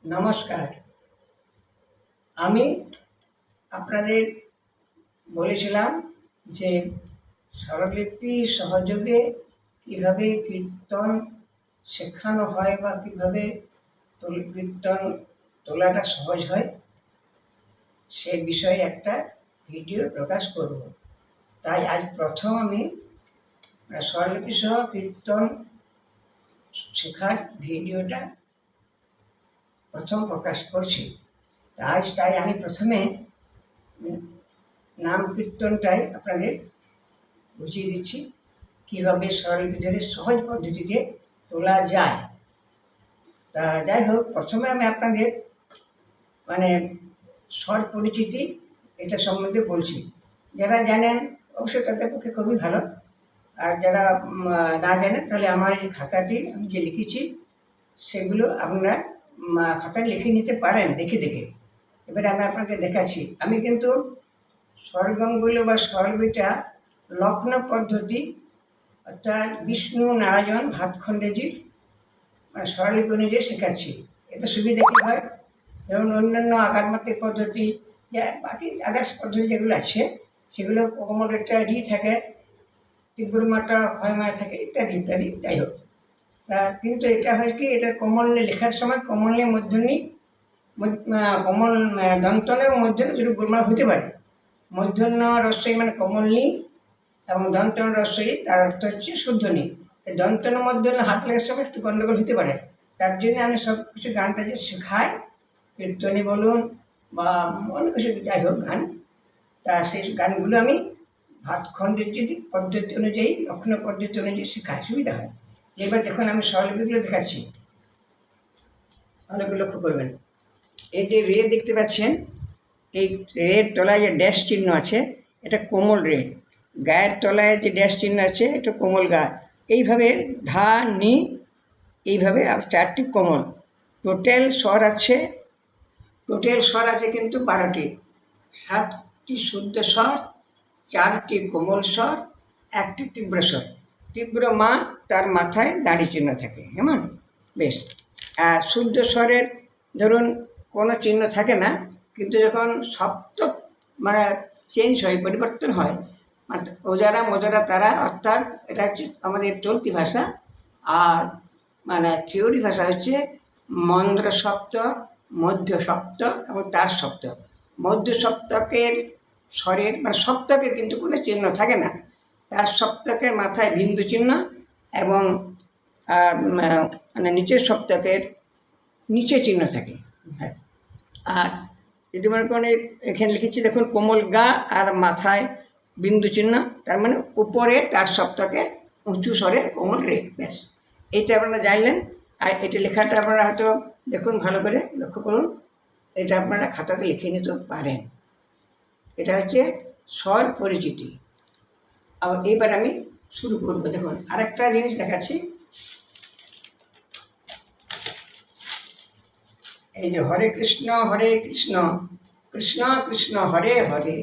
নমস্কার। আমি আপনাদের বলেছিলাম যে স্বরলিপি সহযোগে কীভাবে কীর্তন শেখানো হয় বা কীভাবে কীর্তন তোলাটা সহজ হয় সে বিষয়ে একটা ভিডিও প্রকাশ করব। তাই আজ প্রথম আমি স্বরলিপি সহ কীর্তন শেখার ভিডিওটা প্রথম প্রকাশ করছি। তাই আমি প্রথমে নাম কীর্তনটাই আপনাদের বুঝিয়ে দিচ্ছি কীভাবে স্বরলিপি ধরে সহজ পদ্ধতিতে তোলা যায়। তা যাই হোক, প্রথমে আমি আপনাদের স্বর পরিচিতি এটা সম্বন্ধে বলছি। যারা জানেন অবশ্যই তাদের পক্ষে খুবই ভালো, আর যারা না জানেন তাহলে আমার এই খাতাটি আমি যে লিখেছি সেগুলো আপনারা খাতায় লিখে নিতে পারেন দেখে দেখে। এবারে আমি আপনাকে দেখাচ্ছি। আমি কিন্তু স্বরগমগুলো বা স্বরলিপিটা লগ্ন পদ্ধতি অর্থাৎ বিষ্ণু নারায়ণ ভাতখণ্ডেজির স্বরলিপি অনুযায়ী শেখাচ্ছি। এতে সুবিধা কী হয়, যেমন অন্যান্য আকারমাত্রিক পদ্ধতি বাকি আদার্স পদ্ধতি যেগুলো আছে সেগুলো কোমল একটা রি থাকে, তীব্র মাটা হয় মায়া থাকে, ইত্যাদি ইত্যাদি। যাই হোক, কিন্তু এটা হয় কি, এটা কমলে লেখার সময় কমলে মধ্যনী কমল দন্তন এবং মধ্যন্য দুটো গোলমাল হতে পারে। মধ্যন্য রস্বই মানে কমলনি এবং দন্তন রস্বই তার অর্থ হচ্ছে শুদ্ধনি। দন্তন মধ্যন্য হাত লেখার সময় একটু গণ্ডগোল হতে পারে। তার জন্য আমি সব কিছু গানটা যে শেখাই, কীর্তনী বলুন বা অনেক কিছু, যাই হোক গান, তা সেই গানগুলো আমি ভাতখণ্ডের যদি পদ্ধতি অনুযায়ী লক্ষণ পদ্ধতি অনুযায়ী শেখাই, সুবিধা হয়। এবার দেখুন আমি স্বরলিপিগুলো দেখাচ্ছি, অনেকগুলো লক্ষ্য করবেন। এই যে রে দেখতে পাচ্ছেন, এই রের তলায় যে ড্যাশ চিহ্ন আছে এটা কোমল রে, গায়ের তলায় যে ড্যাশ চিহ্ন আছে এটা কোমল গা। এইভাবে ধা নি, এইভাবে আর চারটি কোমল। টোটাল স্বর আছে কিন্তু 12টি। 7টি শুদ্ধ স্বর, 4টি কোমল স্বর, 1টি তীব্র স্বর। তীব্র মা তার মাথায় দাড়ি চিহ্ন থাকে, এমন বেশ। আর শুদ্ধ স্বরের ধরুন কোনো চিহ্ন থাকে না, কিন্তু যখন সপ্ত চেঞ্জ হয়, পরিবর্তন হয়, ওজারা মোজারা তারা, অর্থাৎ এটা হচ্ছে আমাদের চলতি ভাষা। আর থিওরি ভাষা হচ্ছে মন্দ্র সপ্তক, মধ্য সপ্তক এবং তার সপ্তক। মধ্য সপ্তকের স্বরের সপ্তকের কিন্তু কোনো চিহ্ন থাকে না, তার সপ্তকের মাথায় বিন্দু চিহ্ন এবং নিচের সপ্তকের নিচে চিহ্ন থাকে। হ্যাঁ, আর যদি মনে করেন এখানে লিখেছি দেখুন কোমল গা আর মাথায় বিন্দু চিহ্ন, তার মানে উপরে তার সপ্তকের উঁচু স্বরের কোমল রে, ব্যাস। এইটা আপনারা জানলেন। আর এটা লেখাটা আপনারা হয়তো দেখুন, ভালো করে লক্ষ্য করুন, এটা আপনারা খাতাতে লিখে নিতে পারেন। এটা হচ্ছে স্বর পরিচিতি। আবার এইবার আমি শুরু করবো। দেখুন আরেকটা জিনিস দেখাচ্ছি, এই যে হরে কৃষ্ণ কৃষ্ণ কৃষ্ণ হরে হরে,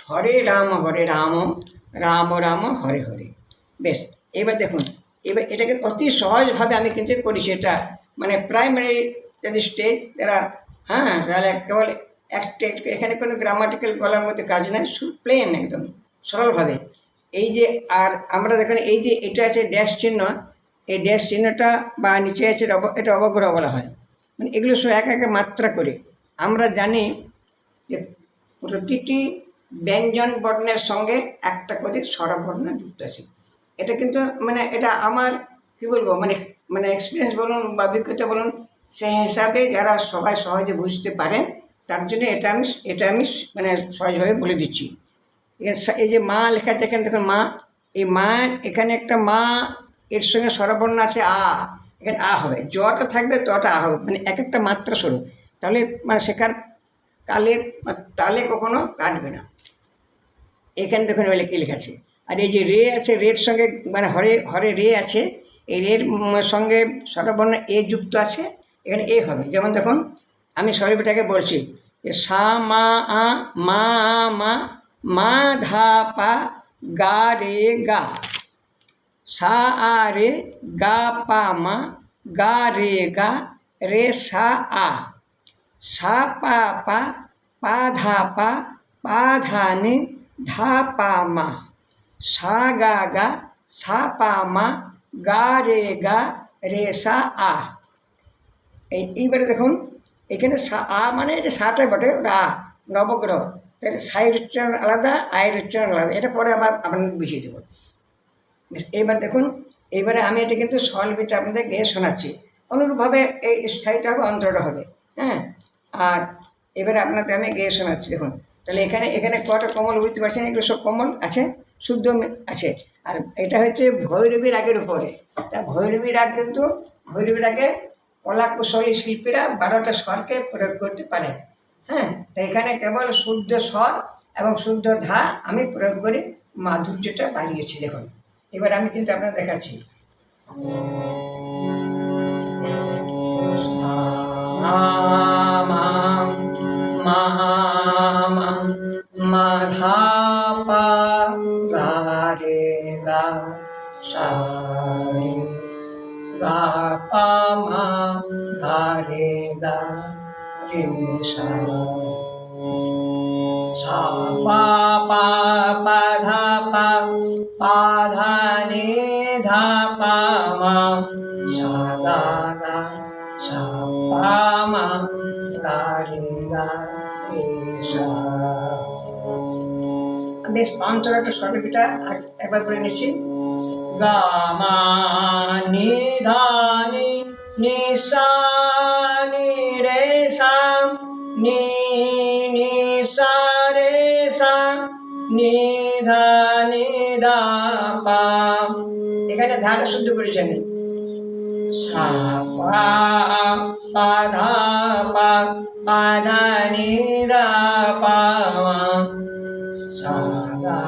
হরে রাম রাম রাম হরে হরে। বেশ, এবার দেখুন, এবার এটাকে অতি সহজভাবে আমি কিন্তু করেছি। এটা প্রাইমারি যদি স্টেজ যারা, তাহলে কেবল একটা এখানে কোনো গ্রামাটিক্যাল বলার মধ্যে কাজ নেই, প্লেন একদম সরলভাবে। এই যে, আর আমরা দেখুন এই যে এটা আছে ড্যাশ চিহ্ন, এই ড্যাশ চিহ্নটা বা নিচে আছে এটা অবগ্রহ বলা হয়। এগুলো সব এক এক মাত্রা করে। আমরা জানি যে প্রতিটি ব্যঞ্জন বর্ণের সঙ্গে একটা করে স্বরবর্ণ যুক্ত আছে। এটা কিন্তু এটা আমার কী বলবো, এক্সপিরিয়েন্স বলুন বা অভিজ্ঞতা বলুন, সেই হিসাবে যারা সবাই সহজে বুঝতে পারেন তার জন্য এটা আমি সহজভাবে বলে দিচ্ছি। এই যে মা লেখা আছে এখানে দেখুন, মা, এই মা এখানে একটা মা, এর সঙ্গে স্বরবর্ণ আছে আ, এখানে আ হবে, জটা থাকবে তটা আ হবে, এক একটা মাত্রা স্বরূপ। তাহলে শেখার তালে কখনো কাটবে না। এখানে দেখুন এবার কী লেখা আছে। আর এই যে রে আছে, রের সঙ্গে হরে রে আছে, এই রের সঙ্গে স্বরবর্ণ এ যুক্ত আছে, এখানে এ হবে। যেমন দেখুন আমি স্বরলিপিটাকে বলছি যে সা মা আ মা আ মা, মা ধা পা গা রে গা, সা আ রে গা পা মা, গা রে গা, রে সা আ। সা পা পা পা ধা পা ধা নি ধা পা মা, সা গা সা পা মা গা রে সা আ। এইবারে দেখুন এখানে আ মানে এটা সাটাই বটে, ওটা আ নবগ্রহ, তাহলে সাইয়ের উচ্চারণ আলাদা, আয়ের উচ্চারণ আলাদা, এটা পরে আবার আপনাদের বুঝিয়ে দেবো। এইবার দেখুন, এইবারে আমি এটা কিন্তু স্বরলিপিটা আপনাদের গেয়ে শোনাচ্ছি, অনুরূপভাবে এই স্থায়ীটা হবে, অন্তরটা হবে। হ্যাঁ, আর এবারে আপনাকে আমি গেয়ে শোনাচ্ছি। দেখুন তাহলে এখানে এখানে কটা কমল বুঝতে পারছেন, এগুলো সব কমল আছে, শুদ্ধ আছে। আর এটা হচ্ছে ভৈরবী রাগের উপরে। তা ভৈরবী রাগ কিন্তু ভৈরবী রাগে কলা কুশলী শিল্পীরা 12টা স্বরকে প্রয়োগ করতে পারে। হ্যাঁ, তো এখানে কেবল শুদ্ধ স্বর এবং শুদ্ধ ধা আমি প্রয়োগ করে মাধুর্যটা বাড়িয়েছি। দেখুন এবার আমি কিন্তু আপনার দেখাচ্ছি। মা ধা পা গা রে গা সা রে গা পা মা গা রে গা রে সা, সা পা পা পা ধা পা ধা নি ধা পা মা, সা গা সা পা মা গা রে সা। বেশ পাঁচটা স্বরলিপিটা একবার করে নিচ্ছি। গা মা নি ধা নি সা নি রে সা নি সা রে সা নি ধা পা। এখানে ধাটা শুদ্ধ করেছি আমি। সা পা পা ধা পা ধা নি ধা পা মা, সা গা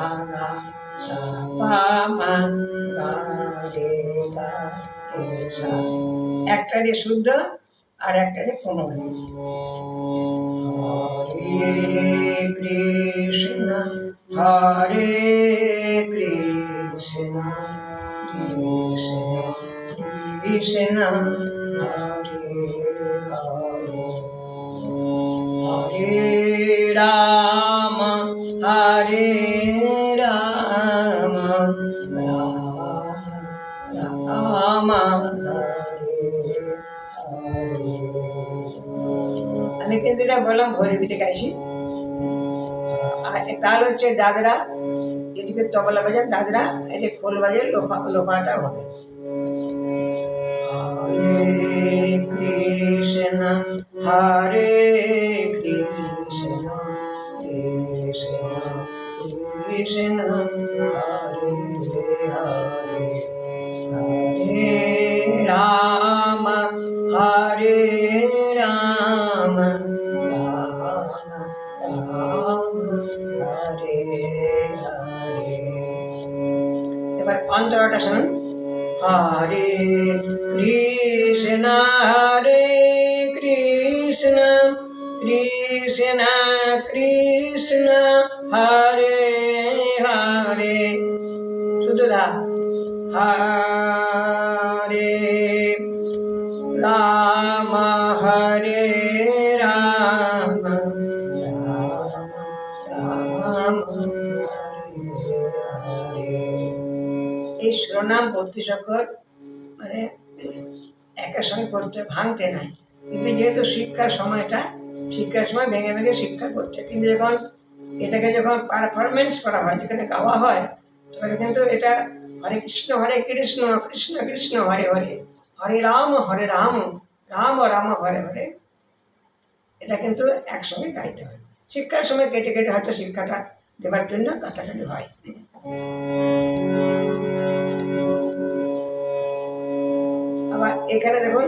সা পা মা গা রে সা। একটা রে শুদ্ধ আর একটা রে কোমল। হরে কৃষ্ণ কৃষ্ণ হরে হরে, হরে রাম হরে রাম রাম হরে হরে। আমি কিন্তু এটা বললাম ভৈরবীতে গাইছি। আর তাল হচ্ছে দাদরা, এদিকে তবলা বাজার দাদরা, এদিকে খোল বাজার লোপাটা হবে। হরে কৃষ্ণ কৃষ্ণ কৃষ্ণ হরে হরে, হরে রাম হরে রাম রাম হরে হরে। এবার অন্তরটা শুনুন। হরে কৃষ্ণ কৃষ্ণ কৃষ্ণ হরে হরে, শুধু ধা। হরে রাম হরে রাম রাম হরে। এই শিরোনাম 32 অক্ষর মানে একের সঙ্গে করতে ভাঙতে নাই, কিন্তু যেহেতু শিক্ষার সময়টা, শিক্ষার সময় ভেঙে ভেঙে শিক্ষা করতে, কিন্তু যখন এটাকে যখন পারফরমেন্স করা হয়, যেখানে গাওয়া হয়, তখন কিন্তু এটা হরে কৃষ্ণ কৃষ্ণ কৃষ্ণ হরে হরে, হরে রাম রাম রাম হরে হরে, এটা কিন্তু একসঙ্গে গাইতে হয়। শিক্ষার সময় কেটে কেটে হয়তো শিক্ষাটা দেবার জন্য কাটাকাটি হয়। আবার এখানে দেখুন,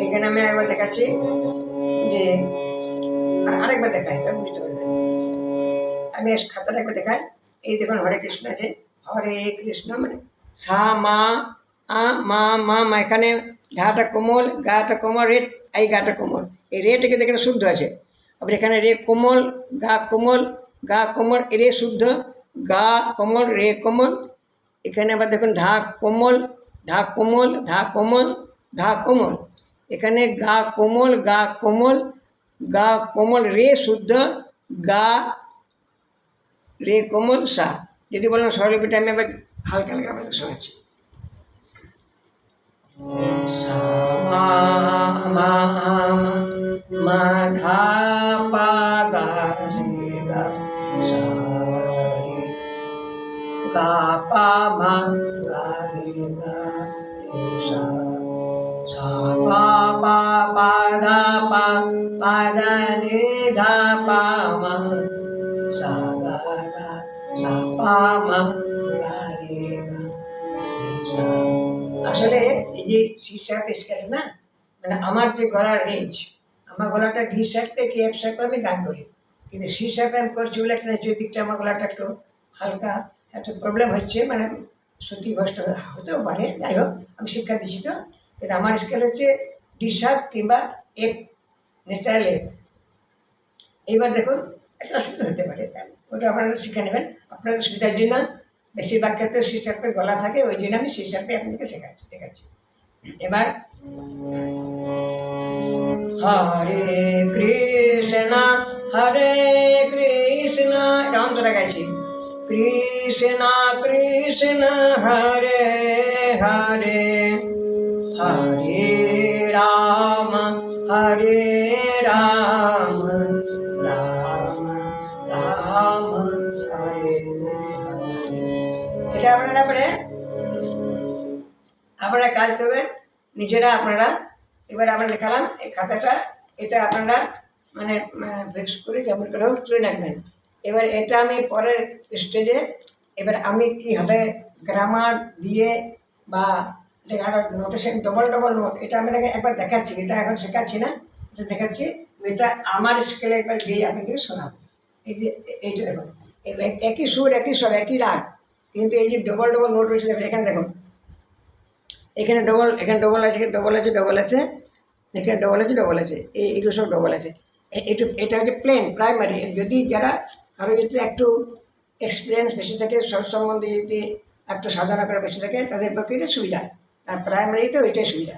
এখানে আমি একবার দেখাচ্ছি যে, আরেকবার দেখাই তাহলে বুঝতে পারবেন। আমি খাতাটা একবার দেখাই। এই দেখুন হরে কৃষ্ণ আছে, হরে কৃষ্ণ মানে সা মা আ মা মা মা, এখানে ধাটা কোমল, গাটা কোমল, রেট এই গাটা কোমল, এই রেটকে দেখেন শুদ্ধ আছে। আবার এখানে রে কোমল, গা কোমল, রে শুদ্ধ, গা কোমল, রে কোমল। এখানে আবার দেখুন ধা কোমল, ধা কোমল, ধা কোমল, ধা কোমল। এখানে গা কোমল, গা কোমল রে শুদ্ধ, গা রে কোমল সা। যদি বলেন স্বরলিপিটা আমি আবার হালকা হালকা আপনাদের শোনাচ্ছি। সা মা মা মা ধা পা গা রে গা সা রে গা পা মা গা রে গা রে সা সা পা পা পা ধা পা পা ধা রে ধা পা মা সা গা গা সা পা মা গা রে গা রে সা। আসলে এই যে সি শার্প স্কেল না, মানে আমার যে গলার রেঞ্জ, আমার গলাটা ডি শার্প থেকে এফ শার্পে আমি গান করি, কিন্তু সি শার্পে আমি করছি বলে একটা নিচের দিকটা আমার গলাটা একটু হালকা একটু প্রবলেম হচ্ছে, মানে সত্যি কষ্ট হতেও পারে। যাই হোক, আমি শিক্ষা দিচ্ছি তো, কিন্তু আমার স্কেল হচ্ছে ডি শার্প কিংবা এফ, ন্যাচারাল এফ। এইবার দেখুন একটা অসুবিধা হতে পারে, ওটা আপনারা শিখে নেবেন আপনাদের সুবিধার জন্য। বেশিরভাগ ক্ষেত্রে সি শার্পের গলা থাকে, ওই জন্য আমি সি শার্পে আপনাদেরকে শেখাচ্ছি, ঠিক আছে। এবার হরে কৃষ্ণ হরে কৃষ্ণ, এটা অন্তরা গাইছি, কৃষ্ণ কৃষ্ণ হরে হরে হরে রাম হরে রাম রাম রাম হরে হরে। এটা আপনারা কাজ করবেন নিজেরা আপনারা। এবার আমরা দেখালাম এই খাতাটা, এটা আপনারা মানে ফিক্স করে যেমন করে হোক তুলে রাখবেন। এবার এটা আমি পরের স্টেজে, এবার আমি কীভাবে গ্রামার দিয়ে বা লেখার নোটেশন ডবল ডবল নোট, এটা আমি একবার দেখাচ্ছি, এটা এখন শেখাচ্ছি না, এটা দেখাচ্ছি। এটা আমার স্কেলে একবার গিয়ে আপনাদেরকে শোনাবো। এই যে এইটা দেখুন, একই সুর একই স্বর একই রাগ, কিন্তু এই যে ডবল ডবল নোট রয়েছে দেখুন, এখানে দেখুন, এখানে ডবল, এখানে ডবল আছে, এখানে ডবল আছে, ডবল আছে, এখানে ডবল আছে, ডবল আছে, এইগুলো সব ডবল আছে। এটা হচ্ছে প্লেন প্রাইমারি। যদি যারা আরও যদি একটু এক্সপিরিয়েন্স বেশি থাকে, স্বর সম্বন্ধে যদি একটু সাধনা করা বেশি থাকে, তাদের পক্ষে এটা সুবিধা। আর প্রাইমারিতে ওইটাই সুবিধা।